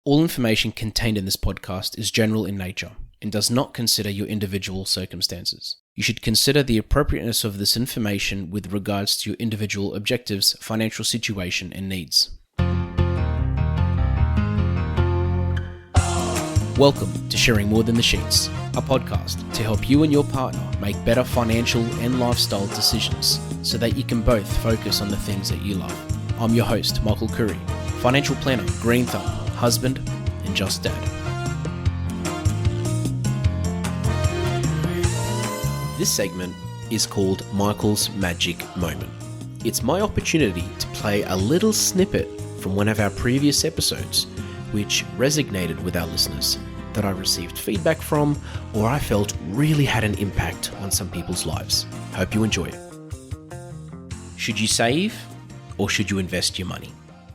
All information contained in this podcast is general in nature and does not consider your individual circumstances. You should consider the appropriateness of this information with regards to your individual objectives, financial situation, and needs. Welcome to Sharing More Than the Sheets, a podcast to help you and your partner make better financial and lifestyle decisions so that you can both focus on the things that you love. I'm your host, Michael Khouri, financial planner, green thumb, husband, and just dad. This segment is called Michael's Magic Moment. It's my opportunity to play a little snippet from one of our previous episodes, which resonated with our listeners, that I received feedback from, or I felt really had an impact on some people's lives. Hope you enjoy it. Should you save or should you invest your money?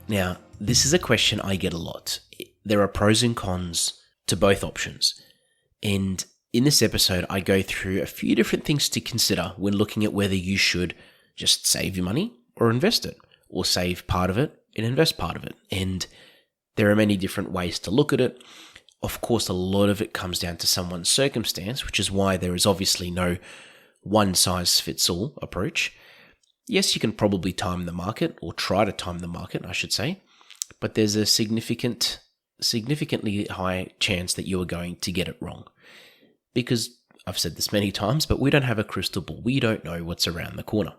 Now, this is a question I get a lot. There are pros and cons to both options. And in this episode, I go through a few different things to consider when looking at whether you should just save your money or invest it, or save part of it and invest part of it. And there are many different ways to look at it. Of course, a lot of it comes down to someone's circumstance, which is why there is obviously no one-size-fits-all approach. Yes, you can probably time the market, or try to time the market, I should say, but there's a significantly high chance that you are going to get it wrong. Because I've said this many times, but we don't have a crystal ball. We don't know what's around the corner.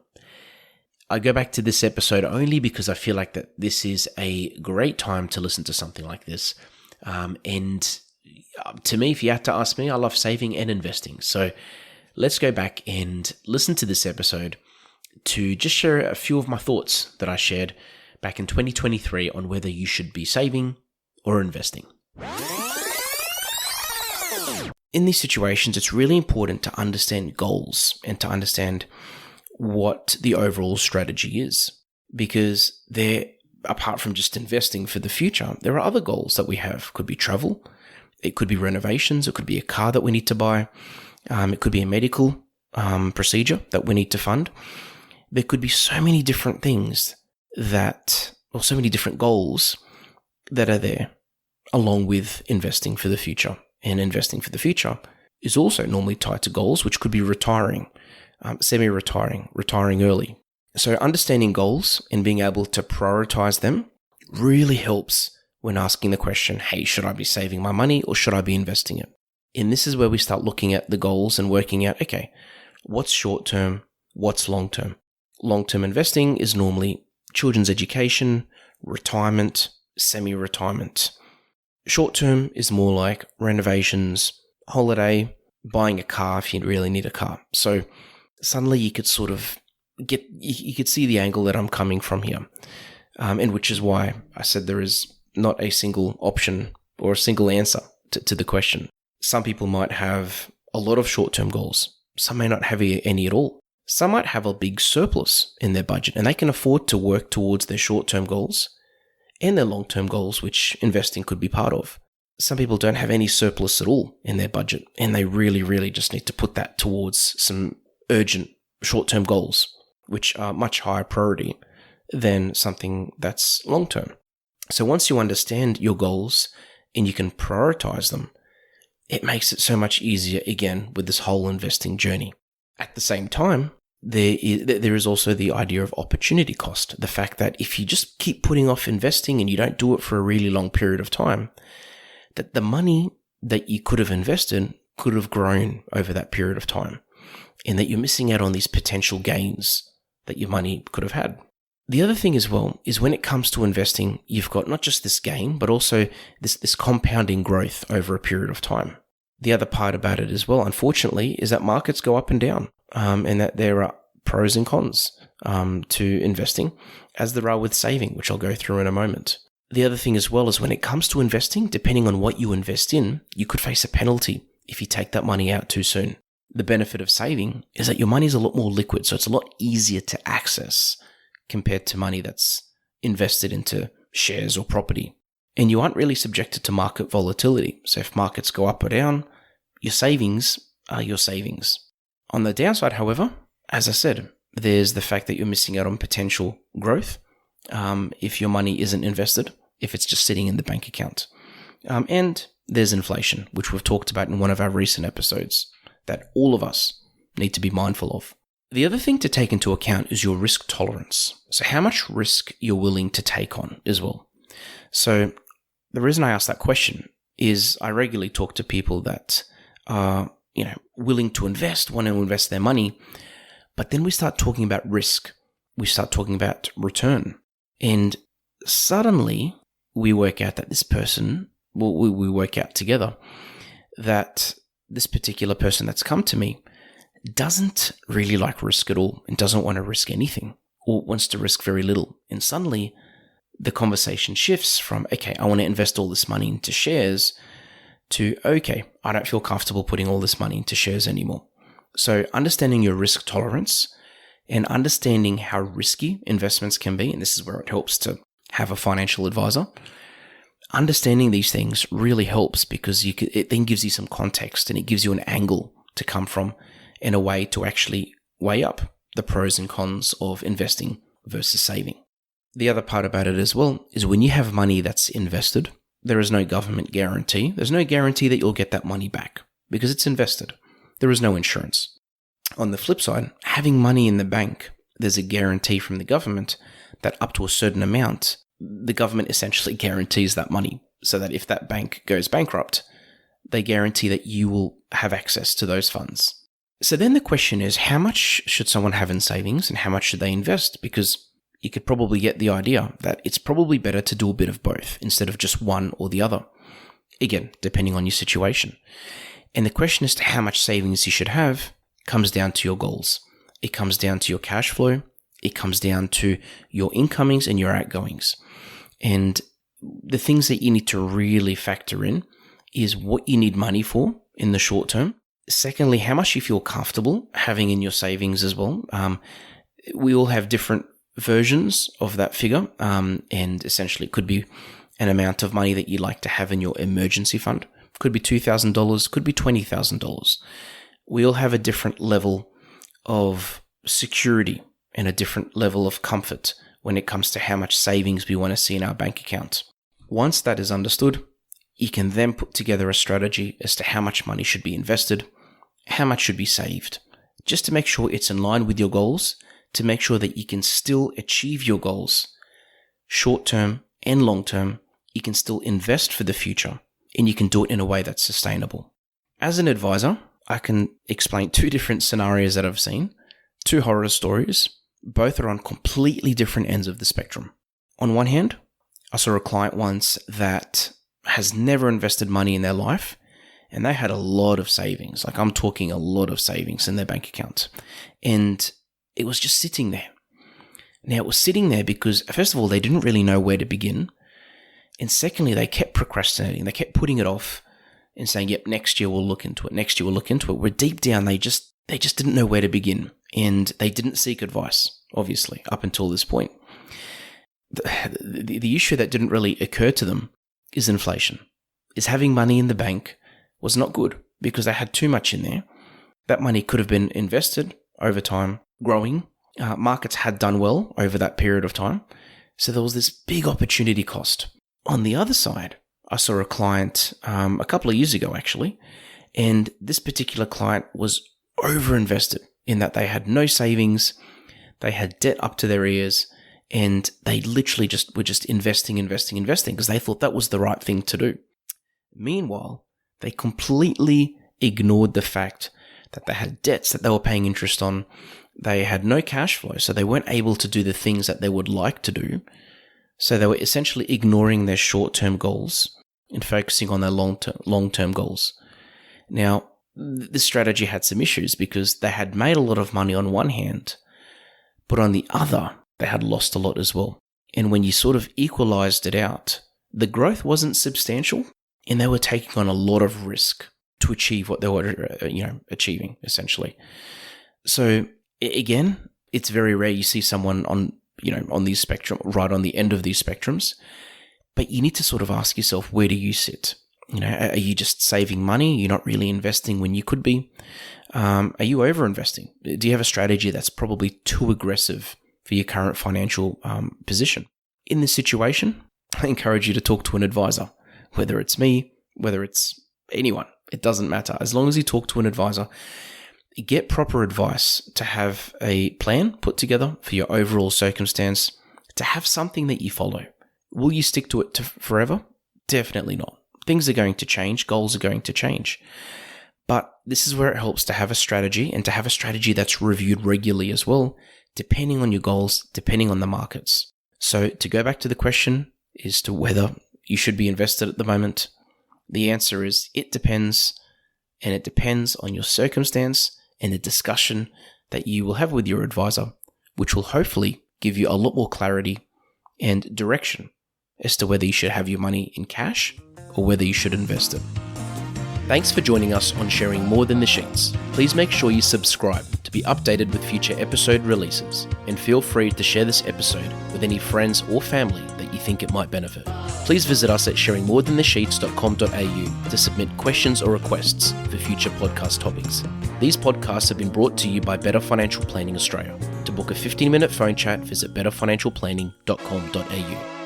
I go back to this episode only because I feel like that this is a great time to listen to something like this. And to me, if you had to ask me, I love saving and investing. So let's go back and listen to this episode to just share a few of my thoughts that I shared back in 2023 on whether you should be saving or investing. In these situations, it's really important to understand goals and to understand what the overall strategy is, because apart from just investing for the future, there are other goals that we have. Could be travel, it could be renovations, it could be a car that we need to buy, it could be a medical procedure that we need to fund. There could be so many different things or so many different goals that are there, along with investing for the future. And investing for the future is also normally tied to goals, which could be retiring, semi-retiring, retiring early. So understanding goals and being able to prioritize them really helps when asking the question, hey, should I be saving my money or should I be investing it? And this is where we start looking at the goals and working out, okay, what's short-term, what's long-term? Long-term investing is normally children's education, retirement, semi-retirement. Short-term is more like renovations, holiday, buying a car if you really need a car. So suddenly you could sort of you could see the angle that I'm coming from here, and which is why I said there is not a single option or a single answer to the question. Some people might have a lot of short-term goals. Some may not have any at all. Some might have a big surplus in their budget and they can afford to work towards their short-term goals and their long-term goals, which investing could be part of. Some people don't have any surplus at all in their budget and they really, really just need to put that towards some urgent short-term goals, which are much higher priority than something that's long-term. So once you understand your goals and you can prioritize them, it makes it so much easier again with this whole investing journey. At the same time, there is also the idea of opportunity cost. The fact that if you just keep putting off investing and you don't do it for a really long period of time, that the money that you could have invested could have grown over that period of time, and that you're missing out on these potential gains that your money could have had. The other thing as well is when it comes to investing, you've got not just this gain, but also this compounding growth over a period of time. The other part about it as well, unfortunately, is that markets go up and down, and that there are pros and cons to investing, as there are with saving, which I'll go through in a moment. The other thing as well is when it comes to investing, depending on what you invest in, you could face a penalty if you take that money out too soon. The benefit of saving is that your money is a lot more liquid, so it's a lot easier to access compared to money that's invested into shares or property. And you aren't really subjected to market volatility. So if markets go up or down, your savings are your savings. On the downside, however, as I said, there's the fact that you're missing out on potential growth if your money isn't invested, if it's just sitting in the bank account. And there's inflation, which we've talked about in one of our recent episodes, that all of us need to be mindful of. The other thing to take into account is your risk tolerance. So how much risk you're willing to take on as well. So the reason I ask that question is I regularly talk to people that are, willing to invest, want to invest their money, but then we start talking about risk. We start talking about return. And suddenly we work out that this person, we work out together that this particular person that's come to me doesn't really like risk at all and doesn't want to risk anything or wants to risk very little. And suddenly the conversation shifts from, okay, I want to invest all this money into shares to, okay, I don't feel comfortable putting all this money into shares anymore. So understanding your risk tolerance and understanding how risky investments can be, and this is where it helps to have a financial advisor. Understanding these things really helps because it then gives you some context and it gives you an angle to come from and a way to actually weigh up the pros and cons of investing versus saving. The other part about it as well is when you have money that's invested, there is no government guarantee. There's no guarantee that you'll get that money back because it's invested. There is no insurance. On the flip side, having money in the bank, there's a guarantee from the government that up to a certain amount, the government essentially guarantees that money so that if that bank goes bankrupt, they guarantee that you will have access to those funds. So then the question is, how much should someone have in savings and how much should they invest? Because you could probably get the idea that it's probably better to do a bit of both instead of just one or the other. Again, depending on your situation. And the question as to how much savings you should have comes down to your goals. It comes down to your cash flow. It comes down to your incomings and your outgoings. And the things that you need to really factor in is what you need money for in the short term. Secondly, how much you feel comfortable having in your savings as well. We all have different versions of that figure, and essentially it could be an amount of money that you like to have in your emergency fund. Could be $2,000, could be $20,000. We all have a different level of security and a different level of comfort when it comes to how much savings we want to see in our bank account. Once that is understood, you can then put together a strategy as to how much money should be invested, how much should be saved, just to make sure it's in line with your goals, to make sure that you can still achieve your goals, short-term and long-term. You can still invest for the future, and you can do it in a way that's sustainable. As an advisor, I can explain two different scenarios that I've seen, two horror stories. Both are on completely different ends of the spectrum. On one hand, I saw a client once that has never invested money in their life, and they had a lot of savings. Like I'm talking a lot of savings in their bank account. And it was just sitting there. Now, it was sitting there because, first of all, they didn't really know where to begin. And secondly, they kept procrastinating. They kept putting it off and saying, yep, next year we'll look into it. Next year we'll look into it. Where deep down, they just didn't know where to begin. And they didn't seek advice, obviously, up until this point. The issue that didn't really occur to them is inflation. Is having money in the bank was not good because they had too much in there. That money could have been invested over time, growing. Markets had done well over that period of time. So there was this big opportunity cost. On the other side, I saw a client a couple of years ago, actually, and this particular client was overinvested in that they had no savings, they had debt up to their ears, and they literally were just investing because they thought that was the right thing to do. Meanwhile, they completely ignored the fact that they had debts that they were paying interest on. They had no cash flow, so they weren't able to do the things that they would like to do. So they were essentially ignoring their short-term goals and focusing on their long-term goals. Now, this strategy had some issues because they had made a lot of money on one hand, but on the other, they had lost a lot as well. And when you sort of equalized it out, the growth wasn't substantial, and they were taking on a lot of risk to achieve what they were, achieving essentially. So again, it's very rare you see someone on these spectrum, right on the end of these spectrums, but you need to sort of ask yourself, where do you sit? Are you just saving money? You're not really investing when you could be. Are you over investing? Do you have a strategy that's probably too aggressive for your current financial position? In this situation, I encourage you to talk to an advisor. whether it's me, whether it's anyone, it doesn't matter. As long as you talk to an advisor, get proper advice to have a plan put together for your overall circumstance, to have something that you follow. Will you stick to it forever? Definitely not. Things are going to change. Goals are going to change. But this is where it helps to have a strategy, and to have a strategy that's reviewed regularly as well, depending on your goals, depending on the markets. So to go back to the question as to whether you should be invested at the moment, the answer is it depends, and it depends on your circumstance and the discussion that you will have with your advisor, which will hopefully give you a lot more clarity and direction as to whether you should have your money in cash or whether you should invest it. Thanks for joining us on Sharing More Than the Sheets. Please make sure you subscribe to be updated with future episode releases, and feel free to share this episode with any friends or family that you think it might benefit. Please visit us at sharingmorethanthesheets.com.au to submit questions or requests for future podcast topics. These podcasts have been brought to you by Better Financial Planning Australia. To book a 15-minute phone chat, visit betterfinancialplanning.com.au.